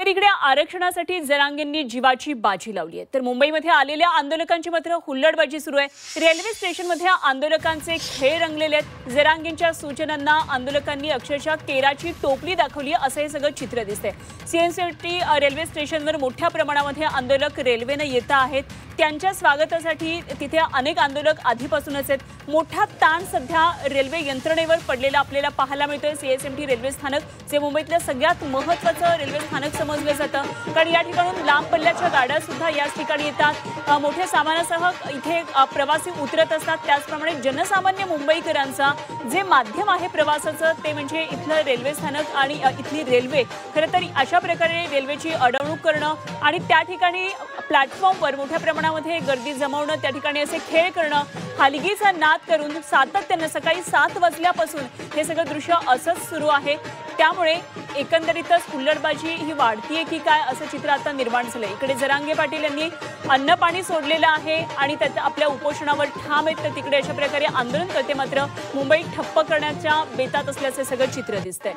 तर इकडे आरक्षणासाठी जरांगेंनी जीवाची बाजी लावली आहे। तर मुंबईमध्ये आलेल्या आंदोलकांची मात्र हुल्लडबाजी सुरू आहे। रेल्वे स्टेशनमध्ये आंदोलकांचे खेळ रंगलेले आहेत। जरांगेंच्या सूचनांना आंदोलकांनी अक्षरशः केराची टोपली दाखवली असं हे सगळं चित्र दिसतंय। सीएनसीटी रेल्वे स्टेशनवर मोठ्या प्रमाणामध्ये आंदोलक रेल्वेने येत आहेत। त्यांच्या स्वागतासाठी तिथे अनेक आंदोलक आधीपासूनच आहेत। मोठा ताण सध्या रेल्वे यंत्रणेवर पडलेला आपल्याला पाहायला मिळतोय। सीएसएमटी रेल्वे स्थानक जे मुंबईतलं सगळ्यात महत्त्वाचं रेल्वे स्थानक समजलं जातं, कारण या ठिकाणून लांब पल्ल्याच्या गाड्या सुद्धा याच ठिकाणी येतात। मोठ्या सामानासह इथे प्रवासी उतरत असतात। त्याचप्रमाणे जनसामान्य मुंबईकरांचा जे माध्यम आहे प्रवासाचं ते म्हणजे इथलं रेल्वे स्थानक आणि इथली रेल्वे। खरं तर अशा प्रकारे रेल्वेची अडवणूक करणं आणि त्या ठिकाणी प्लॅटफॉर्मवर मोठ्या प्रमाणामध्ये गर्दी जमवणं, त्या ठिकाणी असे खेळ करणं, हलगीचा नाद करून सातत्याने सकाळी 7 वाजल्यापासून हे सगळं दृश्य असंच सुरू आहे। त्यामुळे एकंदरीतच हुल्लडबाजी ही वाढतीये की काय असं चित्र आता निर्माण झालंय। इकडे जरांगे पाटील यांनी अन्न पाणी सोडलेलं आहे आणि त्यात आपल्या उपोषणावर ठाम आहेत। तर तिकडे अशा प्रकारे आंदोलनकर्ते मात्र मुंबई ठप्प करण्याच्या बेतात असल्याचे सगळं चित्र दिसतंय।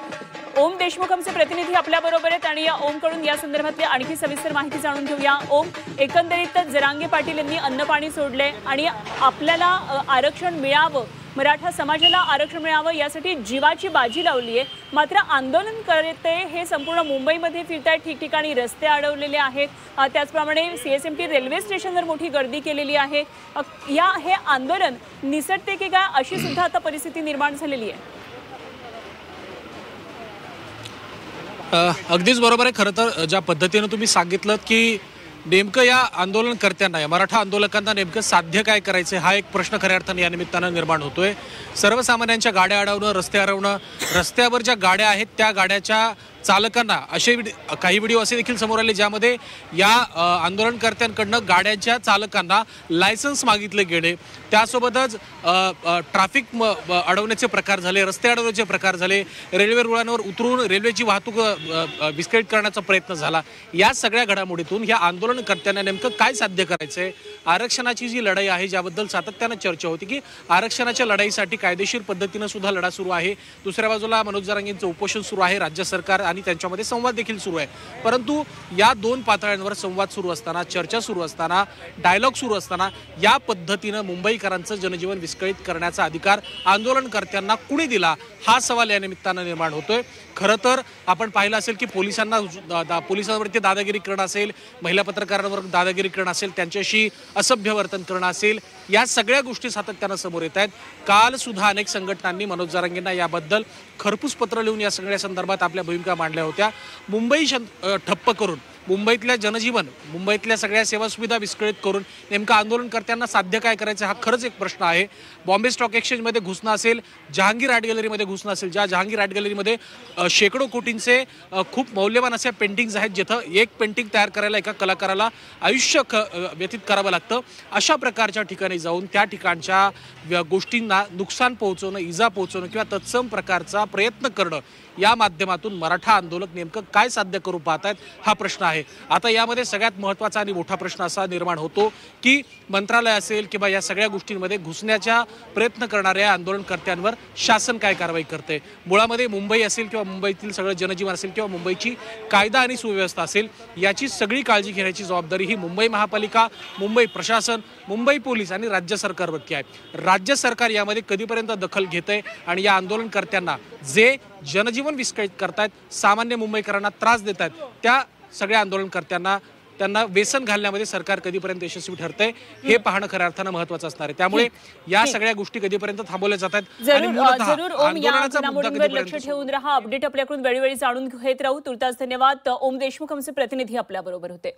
ओम देशमुख आमचे प्रतिनिधी आपल्या बरोबर आहेत आणि या ओमकडून या संदर्भातली आणखी सविस्तर माहिती जाणून घेऊया। ओम, एकंदरीतच जरांगे पाटील यांनी अन्न पाणी सोडले आणि आपल्याला आरक्षण मिळावं, मराठा समाजाला आरक्षण मिळावं यासाठी जीवाची बाजी लावली आहे। मात्र आंदोलनकर्ते हे संपूर्ण मुंबईमध्ये फिरतायत, ठिकठिकाणी रस्ते अडवलेले आहेत। त्याचप्रमाणे सीएसएमटी रेल्वे स्टेशनवर मोठी गर्दी केलेली आहे। हे आंदोलन निसटते की काय अशी सुद्धा आता परिस्थिती निर्माण झालेली आहे। अगदीच बरोबर आहे। खरं तर ज्या पद्धतीने तुम्ही सांगितलं की नेमकं या आंदोलनकर्त्यांना, या मराठा आंदोलकांना नेमकं साध्य काय करायचं हा एक प्रश्न खऱ्या अर्थाने या निमित्तानं निर्माण होतोय। सर्वसामान्यांच्या गाड्या अडवणं, रस्ते अडवणं, रस्त्यावर ज्या गाड्या आहेत त्या गाड्याच्या चालकांना असे काही व्हिडिओ असे देखील समोर आले ज्यामध्ये या आंदोलनकर्त्यांकडनं गाड्यांच्या चालकांना लायसन्स मागितले गेले। त्यासोबतच ट्रॅफिक अडवण्याचे प्रकार झाले, रस्ते अडवण्याचे प्रकार झाले, रेल्वे रुळांवर उतरून रेल्वेची वाहतूक विस्कळीत करण्याचा प्रयत्न झाला। या सगळ्या घडामोडीतून या आंदोलनकर्त्यांना नेमकं काय साध्य करायचंय, आरक्षणाची जी लढाई आहे ज्याबद्दल सातत्यानं चर्चा होती की आरक्षणाच्या लढाईसाठी कायदेशीर पद्धतीनं सुद्धा लढा सुरू आहे। दुसऱ्या बाजूला मनोज जरांगेंचं उपोषण सुरू आहे, राज्य सरकार आणि त्यांच्यामध्ये संवाद देखील सुरू आहे। परंतु या दोन पातळ्यांवर संवाद सुरू असताना, चर्चा सुरू असताना, डायलॉग सुरू असताना या पद्धतीनं मुंबईकरांचं जनजीवन विस्कळीत करण्याचा अधिकार आंदोलनकर्त्यांना कुणी दिला हा सवाल या निमित्तानं निर्माण होतोय। खरं तर आपण पाहिलं असेल की पोलिसांवरती दादागिरी करणं असेल, महिला पत्रकारांवर दादागिरी करणं असेल, त्यांच्याशी असभ्य वर्तन करणं असेल, या सगळ्या गोष्टी सातत्यानं समोर येत आहेत। काल सुद्धा अनेक संघटनांनी मनोज जरांगेंना याबद्दल खरपूस पत्र लिहून या सगळ्या संदर्भात आपल्या भूमिका मांडल्या होत्या। मुंबई ठप्प करून, मुंबईतल्या जनजीवन, मुंबईतल्या सगळ्या सेवा सुविधा विस्कळीत करून नेमकं आंदोलनकर्त्यांना साध्य काय करायचं हा खरंच एक प्रश्न आहे। बॉम्बे स्टॉक एक्सचेंजमध्ये घुसणं असेल, जहांगीर आर्ट गॅलरीमध्ये घुसणं असेल, ज्या जहांगीर आर्ट गॅलरीमध्ये शेकडो कोटींचे खूप मौल्यवान अशा पेंटिंग्स आहेत जिथं एक पेंटिंग तयार करायला एका कलाकाराला आयुष्य व्यतीत करावं लागतं। अशा प्रकारच्या ठिकाणी जाऊन त्या ठिकाणच्या गोष्टींना नुकसान पोहोचवणं, इजा पोहोचवणं किंवा तत्सम प्रकारचा प्रयत्न करणं, या माध्यमातून मराठा आंदोलक नेमकं काय साध्य करू पाहतायत हा प्रश्न आहे। आता यामध्ये सगळ्यात महत्त्वाचा आणि मोठा प्रश्न असा निर्माण होतो की मंत्रालय असेल किंवा या सगळ्या गोष्टींमध्ये घुसण्याचा प्रयत्न करणाऱ्या आंदोलनकर्त्यांवर शासन काय कारवाई करते। मुळामध्ये मुंबई असेल किंवा मुंबईतील सगळं जनजीवन असेल किंवा मुंबईची कायदा आणि सुव्यवस्था असेल, याची सगळी काळजी घेण्याची जबाबदारी ही मुंबई महापालिका, मुंबई प्रशासन, मुंबई पोलीस आणि राज्य सरकारवरती आहे। राज्य सरकार यामध्ये कधीपर्यंत दखल घेतंय आणि या आंदोलनकर्त्यांना जे जनजीवन विस्कळीत करतायत, सामान्य मुंबईकरांना त्रास देत आहेत, त्या सगळ्या आंदोलनकर्त्यांना त्यांना व्यसन घालण्यामध्ये सरकार कधीपर्यंत यशस्वी ठरतंय हे पाहणं खऱ्या अर्थानं महत्त्वाचं असणार आहे। त्यामुळे या सगळ्या गोष्टी कधीपर्यंत थांबवल्या जातात आणि लक्ष ठेवून राहा। अपडेट आपल्याकडून वेळोवेळी जाणून घेत राहू। तुर्तास धन्यवाद। ओम देशमुख आमचे प्रतिनिधी आपल्या बरोबर होते।